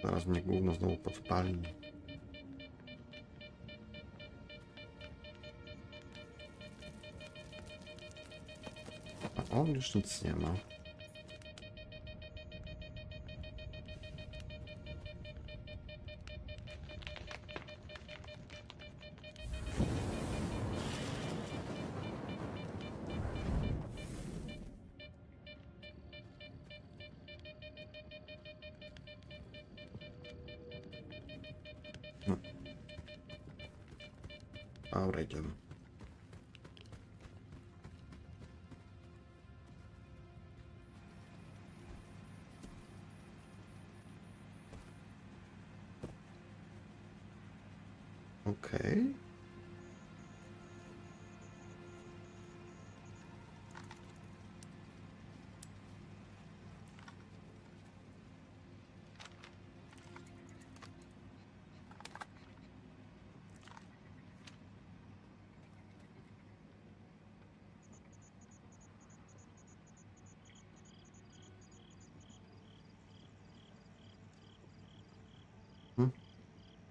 Zaraz mnie gówno znowu podpali. A on już nic nie ma. Dobra, idziemy. Okej.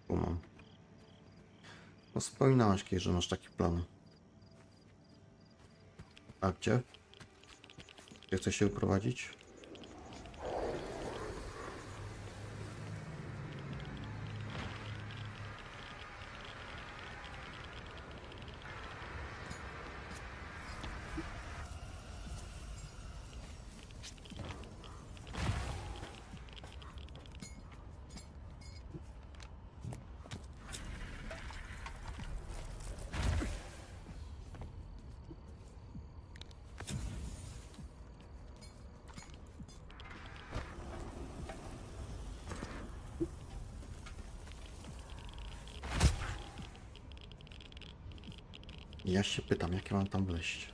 Tu mam. No wspominałaś kiedyś, że masz taki plan. A gdzie? Gdzie chcesz się uprowadzić? Ja się pytam, jak ja mam tam wleźć.